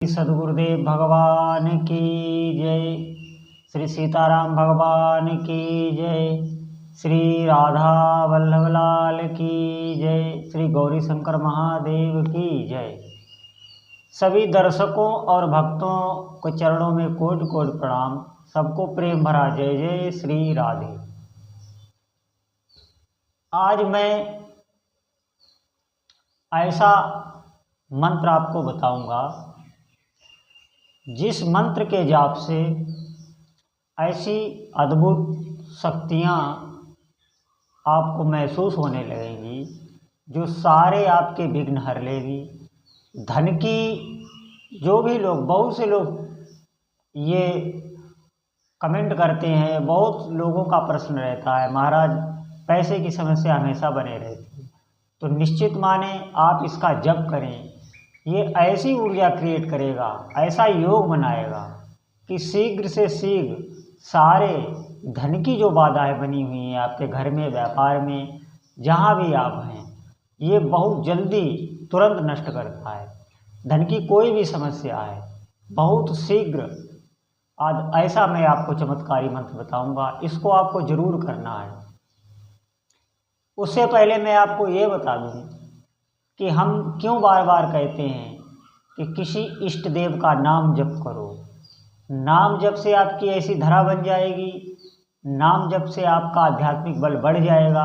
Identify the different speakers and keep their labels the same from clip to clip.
Speaker 1: सदगुरुदेव भगवान की जय। श्री सीताराम भगवान की जय। श्री राधा वल्लभ लाल की जय। श्री गौरी शंकर महादेव की जय। सभी दर्शकों और भक्तों को चरणों में कोटि कोटि प्रणाम। सबको प्रेम भरा जय जय श्री राधे। आज मैं ऐसा मंत्र आपको बताऊंगा जिस मंत्र के जाप से ऐसी अद्भुत शक्तियाँ आपको महसूस होने लगेंगी जो सारे आपके विघ्न हर लेगी। धन की जो भी लोग, बहुत से लोग ये कमेंट करते हैं, बहुत लोगों का प्रश्न रहता है महाराज पैसे की समस्या हमेशा बने रहती है, तो निश्चित माने आप इसका जप करें। ये ऐसी ऊर्जा क्रिएट करेगा, ऐसा योग बनाएगा कि शीघ्र से शीघ्र सारे धन की जो बाधाएं बनी हुई हैं आपके घर में, व्यापार में, जहाँ भी आप हैं, ये बहुत जल्दी तुरंत नष्ट करता है। धन की कोई भी समस्या है बहुत शीघ्र। आज ऐसा मैं आपको चमत्कारी मंत्र बताऊंगा, इसको आपको जरूर करना है। उससे पहले मैं आपको ये बता दूं कि हम क्यों बार बार कहते हैं कि किसी इष्ट देव का नाम जप करो। नाम जप से आपकी ऐसी धरा बन जाएगी, नाम जप से आपका आध्यात्मिक बल बढ़ जाएगा।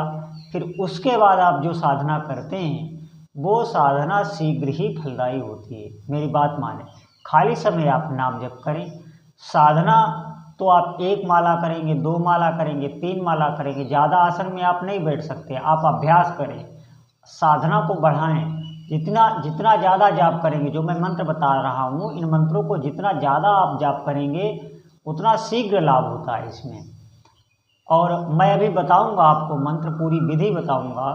Speaker 1: फिर उसके बाद आप जो साधना करते हैं वो साधना शीघ्र ही फलदायी होती है। मेरी बात माने, खाली समय आप नाम जप करें। साधना तो आप 1 माला करेंगे, 2 माला करेंगे, 3 माला करेंगे, ज़्यादा आसन में आप नहीं बैठ सकते। आप अभ्यास करें, साधना को बढ़ाएं। जितना ज़्यादा जाप करेंगे, जो मैं मंत्र बता रहा हूँ, इन मंत्रों को जितना ज़्यादा आप जाप करेंगे उतना शीघ्र लाभ होता है इसमें। और मैं अभी बताऊंगा आपको मंत्र, पूरी विधि बताऊंगा।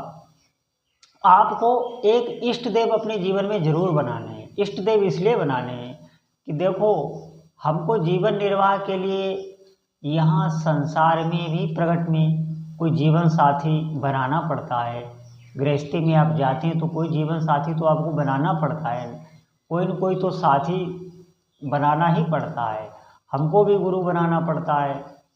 Speaker 1: आपको एक इष्ट देव अपने जीवन में जरूर बनाने हैं। इष्ट देव इसलिए बनाने हैं कि देखो, हमको जीवन निर्वाह के लिए यहाँ संसार में भी, प्रगट में कोई जीवन साथी बनाना पड़ता है। गृहस्थी में आप जाते हैं तो कोई जीवन साथी तो आपको बनाना पड़ता है, कोई न कोई तो साथी बनाना ही पड़ता है। हमको भी गुरु बनाना पड़ता है,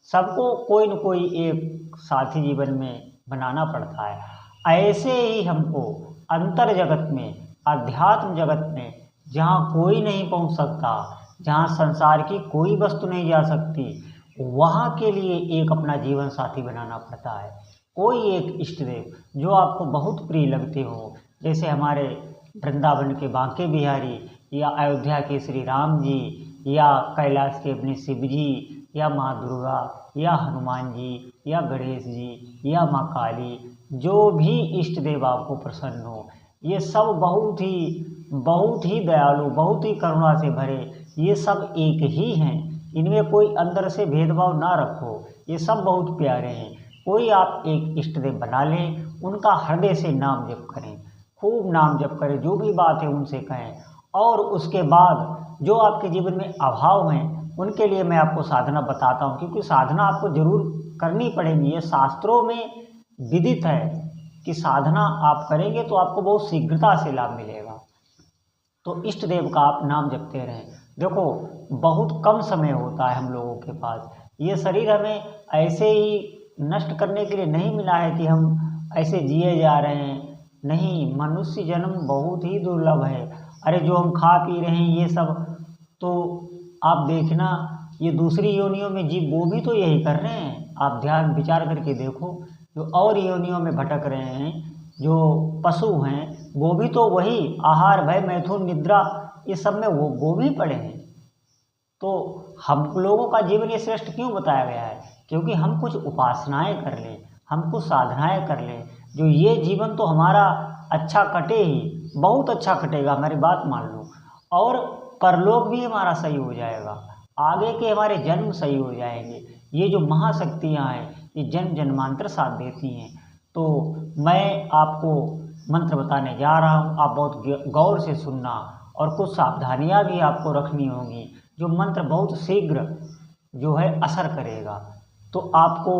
Speaker 1: सबको कोई न कोई एक साथी जीवन में बनाना पड़ता है। ऐसे ही हमको अंतर जगत में, अध्यात्म जगत में, जहाँ कोई नहीं पहुँच सकता, जहाँ संसार की कोई वस्तु नहीं जा सकती, वहाँ के लिए एक अपना जीवन साथी बनाना पड़ता है। कोई एक इष्ट देव जो आपको बहुत प्रिय लगते हो, जैसे हमारे वृंदावन के बांके बिहारी, या अयोध्या के श्री राम जी, या कैलाश के अपने शिव जी, या माँ दुर्गा, या हनुमान जी, या गणेश जी, या माँ काली, जो भी इष्ट देव आपको प्रसन्न हो, ये सब बहुत ही दयालु, बहुत ही करुणा से भरे, ये सब एक ही हैं। इनमें कोई अंदर से भेदभाव ना रखो, ये सब बहुत प्यारे हैं। कोई आप एक इष्ट देव बना लें, उनका हृदय से नाम जप करें, खूब नाम जप करें, जो भी बात है उनसे कहें। और उसके बाद जो आपके जीवन में अभाव हैं उनके लिए मैं आपको साधना बताता हूँ, क्योंकि साधना आपको जरूर करनी पड़ेगी। ये शास्त्रों में विदित है कि साधना आप करेंगे तो आपको बहुत शीघ्रता से लाभ मिलेगा। तो इष्ट देव का आप नाम जपते रहें। देखो, बहुत कम समय होता है हम लोगों के पास। ये शरीर हमें ऐसे ही नष्ट करने के लिए नहीं मिला है कि हम ऐसे जिए जा रहे हैं। नहीं, मनुष्य जन्म बहुत ही दुर्लभ है। अरे जो हम खा पी रहे हैं ये सब, तो आप देखना, ये दूसरी योनियों में जीव वो भी तो यही कर रहे हैं। आप ध्यान विचार करके देखो, जो और योनियों में भटक रहे हैं, जो पशु हैं, वो भी तो वही आहार, भय, मैथुन, निद्रा, ये सब में वो भी पड़े हैं। तो हम लोगों का जीवन ये श्रेष्ठ क्यों बताया गया है? क्योंकि हम कुछ उपासनाएं कर लें, हम कुछ साधनाएं कर लें, जो ये जीवन तो हमारा अच्छा कटे ही, बहुत अच्छा कटेगा, हमारी बात मान लो। और परलोक भी हमारा सही हो जाएगा, आगे के हमारे जन्म सही हो जाएंगे। ये जो महाशक्तियाँ हैं ये जन्म जन्मांतर साथ देती हैं। तो मैं आपको मंत्र बताने जा रहा हूँ, आप बहुत गौर से सुनना, और कुछ सावधानियाँ भी आपको रखनी होंगी। जो मंत्र बहुत शीघ्र जो है असर करेगा। तो आपको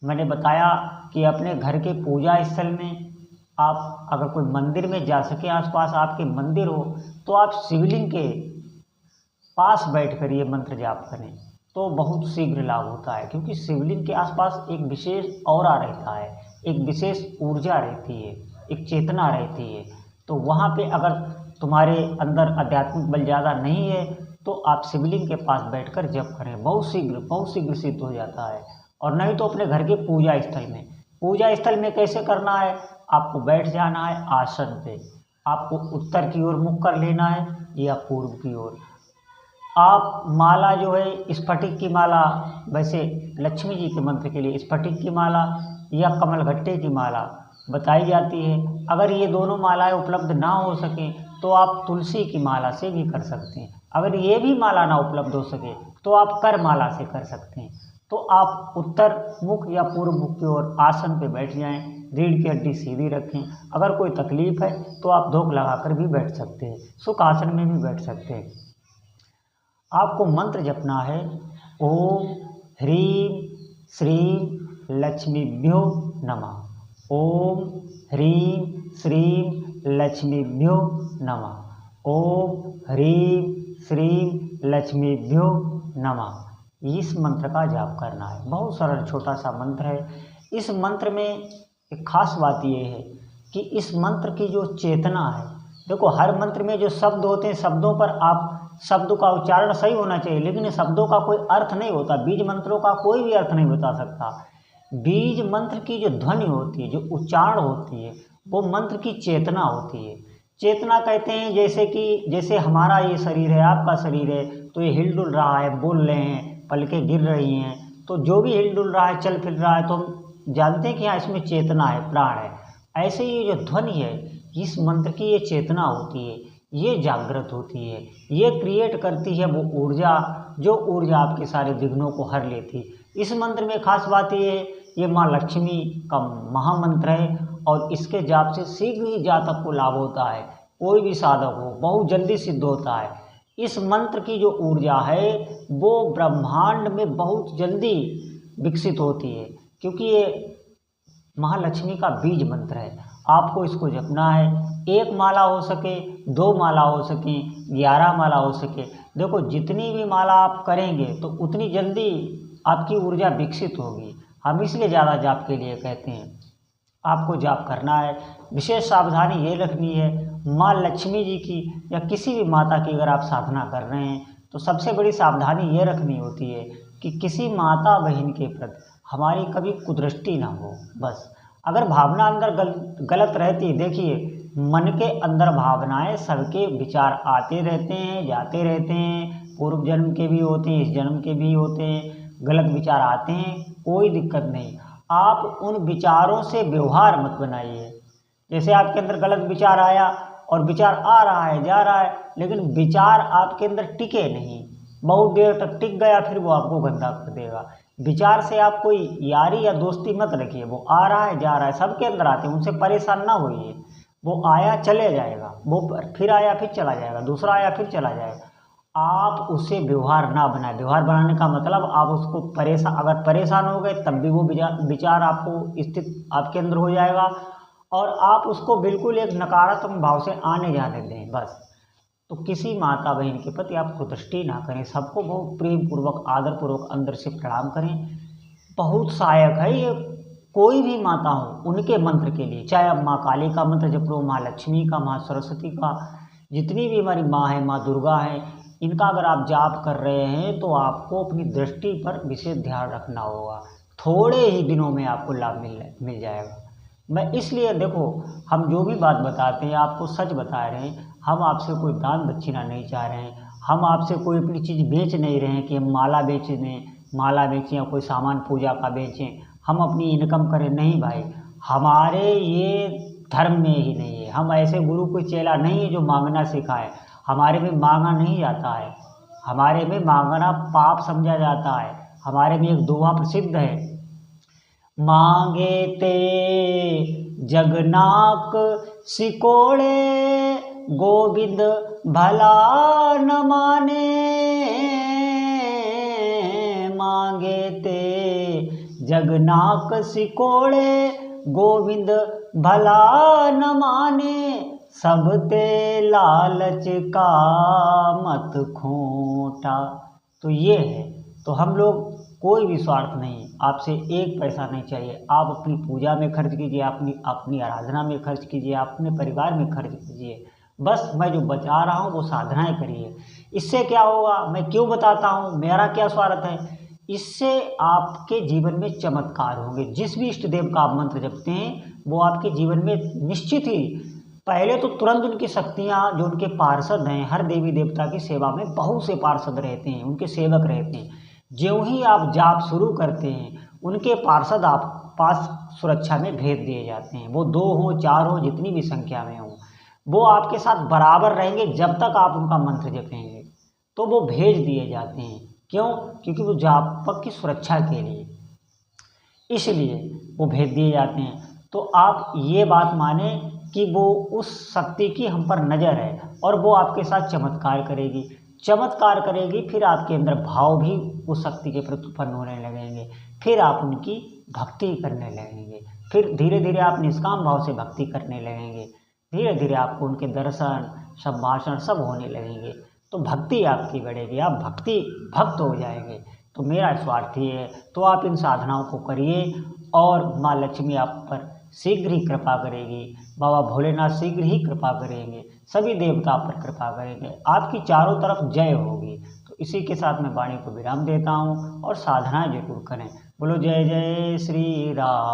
Speaker 1: मैंने बताया कि अपने घर के पूजा स्थल में, आप अगर कोई मंदिर में जा सके, आसपास आपके मंदिर हो, तो आप शिवलिंग के पास बैठकर ये मंत्र जाप करें तो बहुत शीघ्र लाभ होता है, क्योंकि शिवलिंग के आसपास एक विशेष ऑरा रहता है, एक विशेष ऊर्जा रहती है, एक चेतना रहती है। तो वहाँ पे अगर तुम्हारे अंदर आध्यात्मिक बल ज़्यादा नहीं है तो आप शिवलिंग के पास बैठकर जप करें, बहुत शीघ्र सिद्ध हो जाता है। और नहीं तो अपने घर के पूजा स्थल में कैसे करना है, आपको बैठ जाना है आसन पे, आपको उत्तर की ओर मुख कर लेना है या पूर्व की ओर। आप माला जो है स्फटिक की माला, वैसे लक्ष्मी जी के मंत्र के लिए स्फटिक की माला या कमलगट्टे की माला बताई जाती है। अगर ये दोनों मालाएं उपलब्ध ना हो सकें तो आप तुलसी की माला से भी कर सकते हैं। अगर ये भी माला ना उपलब्ध हो सके तो आप कर माला से कर सकते हैं। तो आप उत्तर मुख या पूर्व मुख की ओर आसन पे बैठ जाएं, रीढ़ की हड्डी सीधी रखें। अगर कोई तकलीफ है तो आप धोख लगाकर भी बैठ सकते हैं, सुख आसन में भी बैठ सकते हैं। आपको मंत्र जपना है ओम ह्रीं श्रीं लक्ष्मीभ्यो नमः। ओम ह्रीं श्रीं लक्ष्मीभ्यो नमः। ओम ह्रीं श्रीं लक्ष्मीभ्यो नमः। इस मंत्र का जाप करना है। बहुत सरल छोटा सा मंत्र है। इस मंत्र में एक खास बात यह है कि इस मंत्र की जो चेतना है, देखो हर मंत्र में जो शब्द होते हैं, शब्दों पर आप शब्द का उच्चारण सही होना चाहिए, लेकिन शब्दों का कोई अर्थ नहीं होता। बीज मंत्रों का कोई भी अर्थ नहीं बता सकता। बीज मंत्र की जो ध्वनि होती है, जो उच्चारण होती है, वो मंत्र की चेतना होती है। चेतना कहते हैं जैसे हमारा ये शरीर है, आपका शरीर है, तो ये हिल डुल रहा है, बोल रहे हैं, पलकें गिर रही हैं, तो जो भी हिल डुल रहा है, चल फिर रहा है, तो हम जानते हैं कि हाँ इसमें चेतना है, प्राण है। ऐसे ये जो ध्वनि है, इस मंत्र की ये चेतना होती है, ये जागृत होती है, ये क्रिएट करती है वो ऊर्जा, जो ऊर्जा आपके सारे विघ्नों को हर लेती। इस मंत्र में खास बात ये माँ लक्ष्मी का महामंत्र है और इसके जाप से शीघ्र ही जातक को लाभ होता है। कोई भी साधक हो बहुत जल्दी सिद्ध होता है। इस मंत्र की जो ऊर्जा है वो ब्रह्मांड में बहुत जल्दी विकसित होती है, क्योंकि ये महालक्ष्मी का बीज मंत्र है। आपको इसको जपना है। एक माला हो सके, 2 माला हो सके, 11 माला हो सके। देखो जितनी भी माला आप करेंगे तो उतनी जल्दी आपकी ऊर्जा विकसित होगी। हम इसलिए ज़्यादा जाप के लिए कहते हैं। आपको जाप करना है। विशेष सावधानी ये रखनी है, माँ लक्ष्मी जी की या किसी भी माता की अगर आप साधना कर रहे हैं तो सबसे बड़ी सावधानी ये रखनी होती है कि किसी माता बहन के प्रति हमारी कभी कुदृष्टि ना हो। बस अगर भावना अंदर गलत रहती है, देखिए मन के अंदर भावनाएं सबके विचार आते रहते हैं, जाते रहते हैं, पूर्व जन्म के भी होते हैं, इस जन्म के भी होते हैं, गलत विचार आते हैं, कोई दिक्कत नहीं। आप उन विचारों से व्यवहार मत बनाइए। जैसे आपके अंदर गलत विचार आया और विचार आ रहा है, जा रहा है, लेकिन विचार आपके अंदर टिके नहीं, बहुत देर तक टिक गया फिर वो आपको गंदा कर देगा। विचार से आप कोई यारी या दोस्ती मत रखिए। वो आ रहा है, जा रहा है, सबके अंदर आते हैं, उनसे परेशान ना होइए। वो आया चले जाएगा, वो फिर आया फिर चला जाएगा, दूसरा आया फिर चला जाएगा। आप उससे व्यवहार ना बनाए। व्यवहार बनाने का मतलब आप उसको अगर परेशान हो गए तब भी वो विचार आपको स्थित आपके अंदर हो जाएगा और आप उसको बिल्कुल एक नकारात्मक भाव से आने जाने दें बस। तो किसी माता बहन के प्रति आप कुदृष्टि ना करें, सबको बहुत प्रेम पूर्वक आदर पूर्वक अंदर से प्रणाम करें। बहुत सहायक है ये, कोई भी माता हो उनके मंत्र के लिए, चाहे आप माँ काली का मंत्र जप लो, माँ लक्ष्मी का, माँ सरस्वती का, जितनी भी हमारी माँ है, माँ दुर्गा है, इनका अगर आप जाप कर रहे हैं तो आपको अपनी दृष्टि पर विशेष ध्यान रखना होगा। थोड़े ही दिनों में आपको लाभ मिल जाएगा। मैं इसलिए देखो, हम जो भी बात बताते हैं आपको सच बता रहे हैं। हम आपसे कोई दान दक्षिणा नहीं चाह रहे हैं, हम आपसे कोई अपनी चीज़ बेच नहीं रहे हैं कि हम माला बेचें या कोई सामान पूजा का बेचें, हम अपनी इनकम करें। नहीं भाई, हमारे ये धर्म में ही नहीं है। हम ऐसे गुरु कोई चेला नहीं है जो मांगना सिखाए। हमारे में मांगा नहीं जाता है, हमारे में मांगना पाप समझा जाता है। हमारे में एक दोहा प्रसिद्ध है, मांगे ते जगनाक सिकोड़े, गोविंद भला न माने। मांगे ते जगनाक सिकोड़े, गोविंद भला न माने। सब ते लालच का मत खोटा। तो ये है, तो हम लोग कोई भी स्वार्थ नहीं, आपसे एक पैसा नहीं चाहिए। आप अपनी पूजा में खर्च कीजिए, अपनी आराधना में खर्च कीजिए, अपने परिवार में खर्च कीजिए। बस मैं जो बता रहा हूँ वो साधनाएं करिए। इससे क्या होगा, मैं क्यों बताता हूँ, मेरा क्या स्वार्थ है, इससे आपके जीवन में चमत्कार होंगे। जिस भी इष्ट देव का आप मंत्र जपते हैं वो आपके जीवन में निश्चित ही पहले तो तुरंत उनकी शक्तियाँ, जो उनके पार्षद हैं, हर देवी देवता की सेवा में बहुत से पार्षद रहते हैं, उनके सेवक रहते हैं। ज्यों ही आप जाप शुरू करते हैं उनके पार्षद आप पास सुरक्षा में भेज दिए जाते हैं। वो 2 हो 4 हो, जितनी भी संख्या में हो, वो आपके साथ बराबर रहेंगे जब तक आप उनका मंत्र जपेंगे। तो वो भेज दिए जाते हैं। क्यों? क्योंकि वो जापक की सुरक्षा के लिए, इसलिए वो भेज दिए जाते हैं। तो आप ये बात माने कि वो उस शक्ति की हम पर नज़र है और वो आपके साथ चमत्कार करेगी, चमत्कार करेगी। फिर आपके अंदर भाव भी उस शक्ति के प्रति उत्पन्न होने लगेंगे, फिर आप उनकी भक्ति करने लगेंगे, फिर धीरे धीरे आप निष्काम भाव से भक्ति करने लगेंगे, धीरे धीरे आपको उनके दर्शन संभाषण सब होने लगेंगे। तो भक्ति आपकी बढ़ेगी, आप भक्त हो जाएंगे। तो मेरा स्वार्थ ही है। तो आप इन साधनाओं को करिए और माँ लक्ष्मी आप पर शीघ्र ही कृपा करेगी, बाबा भोलेनाथ शीघ्र ही कृपा करेंगे, सभी देवता आप पर कृपा करेंगे, आपकी चारों तरफ जय होगी। तो इसी के साथ मैं वाणी को विराम देता हूँ और साधनाएं जरूर करें। बोलो जय जय श्री राम।